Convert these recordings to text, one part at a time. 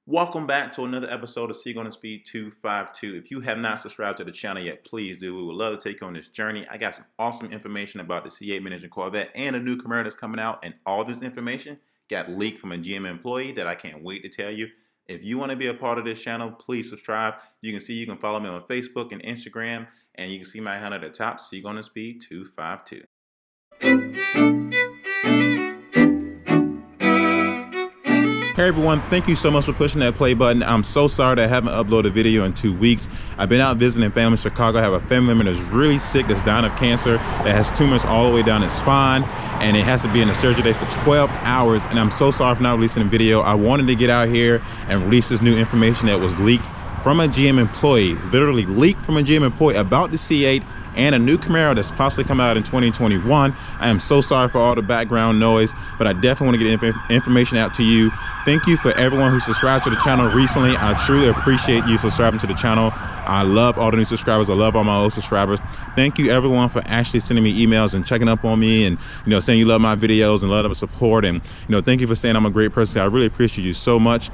Welcome back to another episode of Seagull and Speed 252. If you have not subscribed to the channel yet, please do. We would love to take you on this journey. I got some awesome information about the C8 Mid Engine Corvette and a new Camaro that's coming out, and all this information got leaked from a GM employee that I can't wait to tell you. If you want to be a part of this channel, please subscribe. You can follow me on Facebook and Instagram, and you can see my handle at the top, Seagull and Speed 252. Hey everyone, thank you so much for pushing that play button. I'm so sorry that I haven't uploaded a video in 2 weeks. I've been out visiting family in Chicago. I have a family member that's really sick, that's dying of cancer, that has tumors all the way down its spine, and it has to be in the surgery day for 12 hours. And I'm so sorry for not releasing a video. I wanted to get out here and release this new information that was leaked from a GM employee, literally leaked from a GM employee about the C8 and a new Camaro that's possibly coming out in 2021. I am so sorry for all the background noise, but I definitely want to get information out to you. Thank you for everyone who subscribed to the channel recently. I truly appreciate you subscribing to the channel. I love all the new subscribers. I love all my old subscribers. Thank you everyone for actually sending me emails and checking up on me and saying you love my videos and love the support, and thank you for saying I'm a great person. I really appreciate you so much.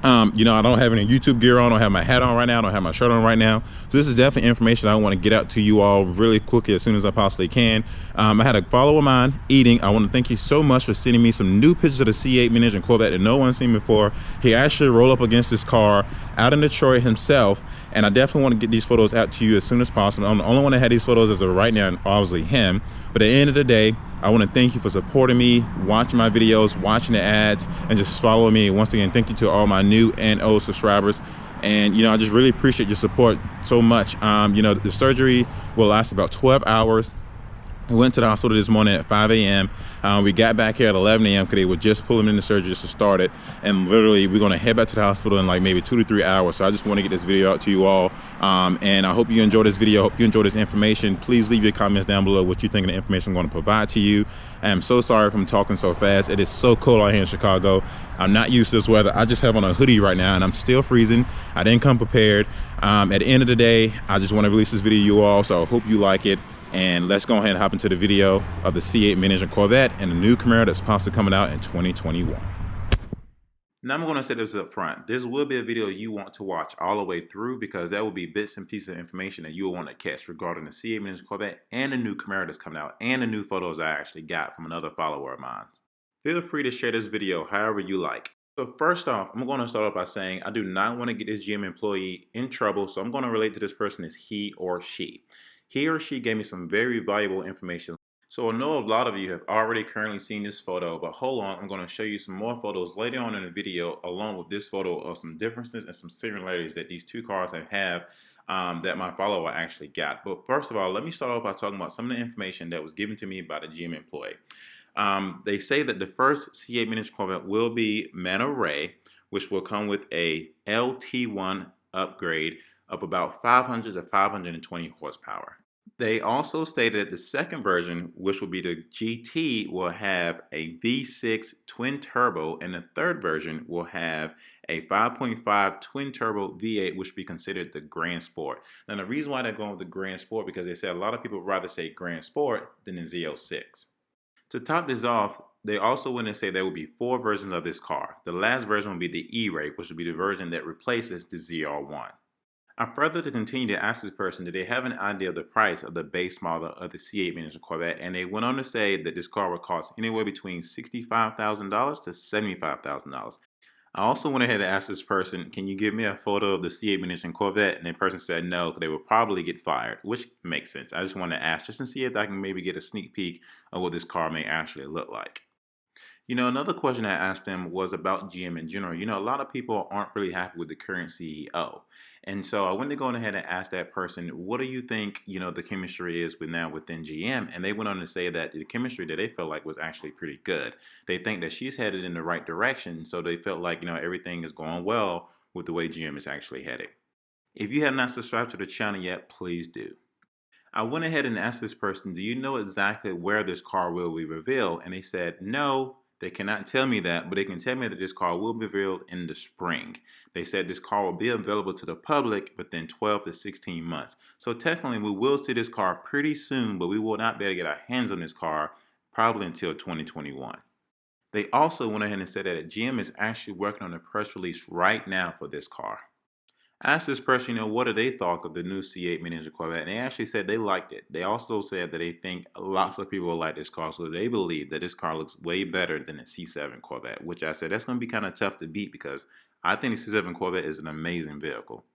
I don't have any YouTube gear on. I don't have my hat on right now. I don't have my shirt on right now. So this is definitely information I want to get out to you all really quickly as soon as I possibly can. I had a follower of mine eating. I want to thank you so much for sending me some new pictures of the C8 Mid Engine Corvette that no one's seen before. He actually rolled up against this car out in Detroit himself, and I definitely want to get these photos out to you as soon as possible. I'm the only one that had these photos as of right now, and obviously him. But at the end of the day, I want to thank you for supporting me, watching my videos, watching the ads, and just following me. Once again, thank you to all my new and old subscribers. And I just really appreciate your support so much. The surgery will last about 12 hours. We went to the hospital this morning at 5 a.m. We got back here at 11 a.m. because they were just pulling in the surgery just to start it. And literally, we're going to head back to the hospital in like maybe 2 to 3 hours. So I just want to get this video out to you all. And I hope you enjoy this video. I hope you enjoy this information. Please leave your comments down below what you think of the information I'm going to provide to you. I am so sorry if I'm talking so fast. It is so cold out here in Chicago. I'm not used to this weather. I just have on a hoodie right now and I'm still freezing. I didn't come prepared. At the end of the day, I just want to release this video to you all. So I hope you like it. And let's go ahead and hop into the video of the C8 Mid Engine Corvette and the new Camaro that's possibly coming out in 2021. Now I'm going to say this up front. This will be a video you want to watch all the way through because that will be bits and pieces of information that you'll want to catch regarding the C8 Mid Engine Corvette and the new Camaro that's coming out and the new photos I actually got from another follower of mine. Feel free to share this video however you like. So first off, I'm going to start off by saying I do not want to get this GM employee in trouble, so I'm going to relate to this person as he or she. He or she gave me some very valuable information. So I know a lot of you have already currently seen this photo, but hold on, I'm going to show you some more photos later on in the video along with this photo of some differences and some similarities that these two cars have that my follower actually got. But first of all, let me start off by talking about some of the information that was given to me by the GM employee. They say that the first C8 Mid Engine Corvette will be Monterey, which will come with a LT1 upgrade of about 500 to 520 horsepower. They also stated that the second version, which will be the GT, will have a V6 twin turbo, and the third version will have a 5.5 twin turbo V8, which would be considered the Grand Sport. Now, the reason why they're going with the Grand Sport because they said a lot of people would rather say Grand Sport than the Z06. To top this off, they also went and say there will be 4 versions of this car. The last version will be the E-Ray, which will be the version that replaces the ZR1. I further to continue to ask this person, did they have an idea of the price of the base model of the C8 Mid Engine Corvette? And they went on to say that this car would cost anywhere between $65,000 to $75,000. I also went ahead and asked this person, can you give me a photo of the C8 Mid Engine Corvette? And the person said no, because they would probably get fired, which makes sense. I just wanted to ask just to see if I can maybe get a sneak peek of what this car may actually look like. Another question I asked them was about GM in general. A lot of people aren't really happy with the current CEO. And so I went to go ahead and ask that person, what do you think, the chemistry is within GM? And they went on to say that the chemistry that they felt like was actually pretty good. They think that she's headed in the right direction. So they felt like, everything is going well with the way GM is actually headed. If you have not subscribed to the channel yet, please do. I went ahead and asked this person, do you know exactly where this car will be revealed? And they said, no. They cannot tell me that, but they can tell me that this car will be revealed in the spring. They said this car will be available to the public within 12 to 16 months. So technically, we will see this car pretty soon, but we will not be able to get our hands on this car probably until 2021. They also went ahead and said that GM is actually working on a press release right now for this car. I asked this person, what do they thought of the new C8 Mid Engine Corvette, and they actually said they liked it. They also said that they think lots of people will like this car, so they believe that this car looks way better than the C7 Corvette, which I said that's going to be kind of tough to beat because I think the C7 Corvette is an amazing vehicle.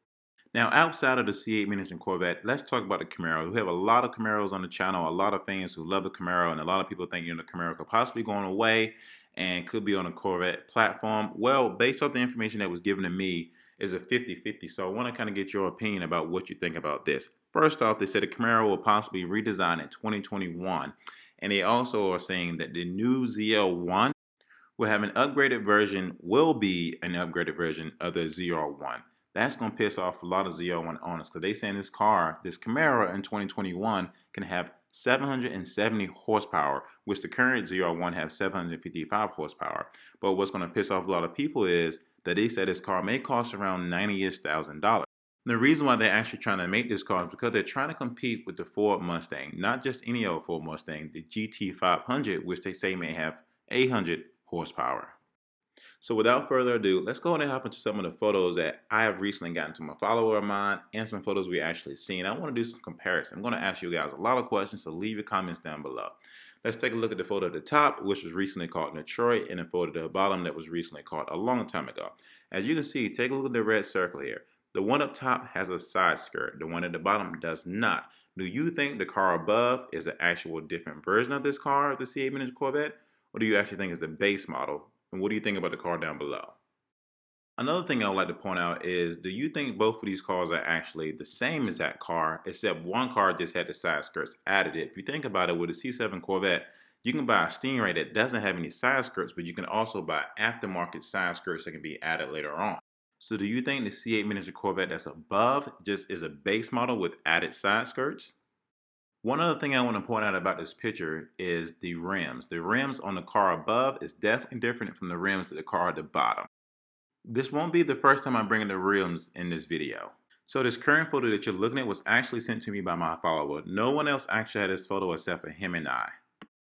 Now, outside of the C8 Mid Engine Corvette, let's talk about the Camaro. We have a lot of Camaros on the channel, a lot of fans who love the Camaro, and a lot of people think the Camaro could possibly go away and could be on a Corvette platform. Well, based off the information that was given to me, is a 50-50. So I want to kind of get your opinion about what you think about this. First off, they said the Camaro will possibly redesign in 2021. And they also are saying that the new ZL1 will have an upgraded version, will be an upgraded version of the ZR1. That's going to piss off a lot of ZR1 owners because they saying this Camaro in 2021 can have 770 horsepower, which the current ZR1 has 755 horsepower. But what's going to piss off a lot of people is that they said this car may cost around $90,000. The reason why they're actually trying to make this car is because they're trying to compete with the Ford Mustang, not just any old Ford Mustang, the GT500, which they say may have 800 horsepower. So without further ado, let's go ahead and hop into some of the photos that I have recently gotten to my follower of mine and some photos we actually seen. I want to do some comparison. I'm going to ask you guys a lot of questions, so leave your comments down below. Let's take a look at the photo at the top, which was recently caught in Detroit, and the photo at the bottom that was recently caught a long time ago. As you can see, take a look at the red circle here. The one up top has a side skirt. The one at the bottom does not. Do you think the car above is an actual different version of this car, the C8 Mid Engine Corvette, or do you actually think it's the base model? And what do you think about the car down below? Another thing I would like to point out is, do you think both of these cars are actually the same as that car, except one car just had the side skirts added? If you think about it, with a C7 Corvette, you can buy a Stingray that doesn't have any side skirts, but you can also buy aftermarket side skirts that can be added later on. So do you think the C8 Mid Engine Corvette that's above just is a base model with added side skirts? One other thing I want to point out about this picture is the rims. The rims on the car above is definitely different from the rims of the car at the bottom. This won't be the first time I'm bringing the rims in this video. So this current photo that you're looking at was actually sent to me by my follower. No one else actually had this photo except for him and I.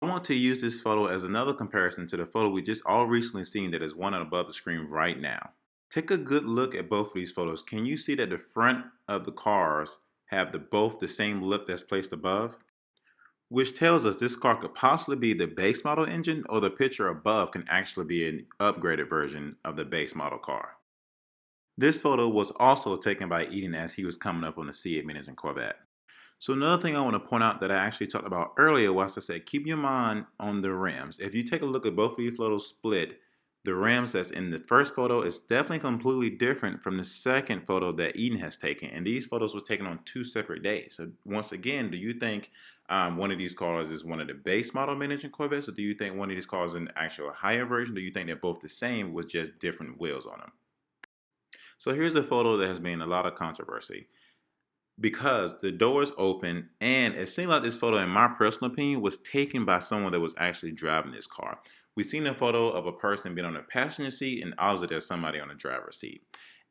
I want to use this photo as another comparison to the photo we just all recently seen that is one above the screen right now. Take a good look at both of these photos. Can you see that the front of the cars have both the same lip that's placed above? Which tells us this car could possibly be the base model engine, or the picture above can actually be an upgraded version of the base model car. This photo was also taken by Eden as he was coming up on the C8 Mid Engine Corvette. So another thing I want to point out that I actually talked about earlier was to say, keep your mind on the rims. If you take a look at both of these photos split, the rims that's in the first photo is definitely completely different from the second photo that Eden has taken. And these photos were taken on 2 separate days. So once again, do you think one of these cars is one of the base model Mid Engine Corvettes, or do you think one of these cars is an actual higher version? Do you think they're both the same with just different wheels on them? So here's a photo that has been a lot of controversy, because the doors open, and it seemed like this photo, in my personal opinion, was taken by someone that was actually driving this car. We've seen a photo of a person being on the passenger seat, and obviously there's somebody on the driver's seat.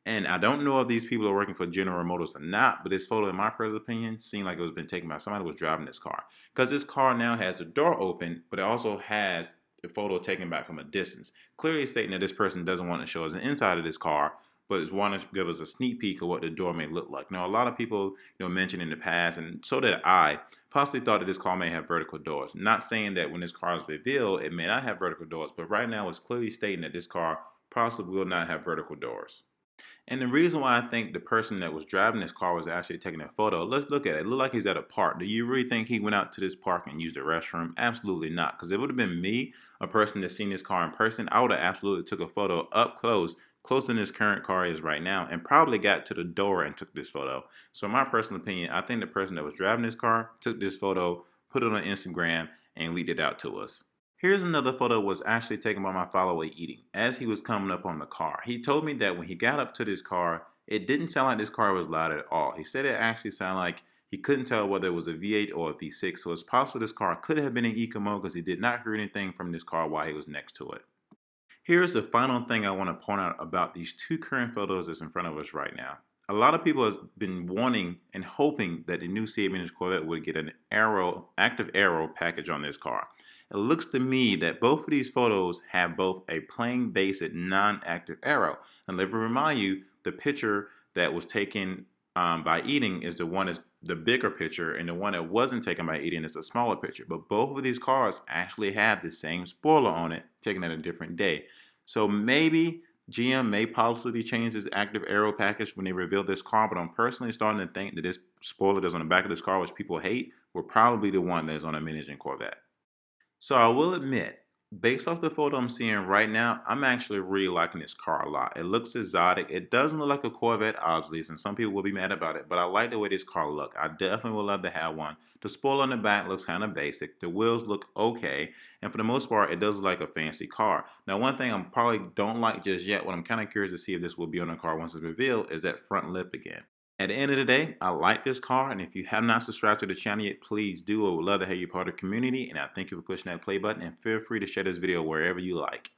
And I don't know if these people are working for General Motors or not, but this photo, in my personal opinion, seemed like it was been taken by somebody who was driving this car. Because this car now has the door open, but it also has the photo taken back from a distance, clearly stating that this person doesn't want to show us the inside of this car, but is wanting to give us a sneak peek of what the door may look like. Now, a lot of people, mentioned in the past, and so did I, possibly thought that this car may have vertical doors. Not saying that when this car is revealed, it may not have vertical doors, but right now it's clearly stating that this car possibly will not have vertical doors. And the reason why I think the person that was driving this car was actually taking a photo, let's look at it. It looked like he's at a park. Do you really think he went out to this park and used the restroom? Absolutely not. Because if it would have been me, a person that's seen this car in person, I would have absolutely took a photo up closer than this current car is right now, and probably got to the door and took this photo. So in my personal opinion, I think the person that was driving this car took this photo, put it on Instagram, and leaked it out to us. Here's another photo was actually taken by my follower Eden as he was coming up on the car. He told me that when he got up to this car, it didn't sound like this car was loud at all. He said it actually sounded like he couldn't tell whether it was a V8 or a V6, so it's possible this car could have been in eco mode because he did not hear anything from this car while he was next to it. Here's the final thing I want to point out about these 2 current photos that's in front of us right now. A lot of people have been wanting and hoping that the new C8 Mid Engine Corvette would get an active aero package on this car. it looks to me that both of these photos have both a plain basic non-active aero. And let me remind you, the picture that was taken by Eden is the one is the bigger picture, and the one that wasn't taken by Eden is a smaller picture. But both of these cars actually have the same spoiler on it, taken at a different day. So maybe GM may possibly change this active aero package when they reveal this car, but I'm personally starting to think that this spoiler that's on the back of this car, which people hate, will probably be the one that's on a Mid Engine Corvette. So I will admit, based off the photo I'm seeing right now, I'm actually really liking this car a lot. It looks exotic. It doesn't look like a Corvette, obviously, and some people will be mad about it, but I like the way this car looks. I definitely would love to have one. The spoiler on the back looks kind of basic. The wheels look okay, and for the most part, it does look like a fancy car. Now, one thing I probably don't like just yet, what I'm kind of curious to see if this will be on the car once it's revealed, is that front lip again. At the end of the day, I like this car, and if you have not subscribed to the channel yet, please do. I would love to have you part of the community, and I thank you for pushing that play button, and feel free to share this video wherever you like.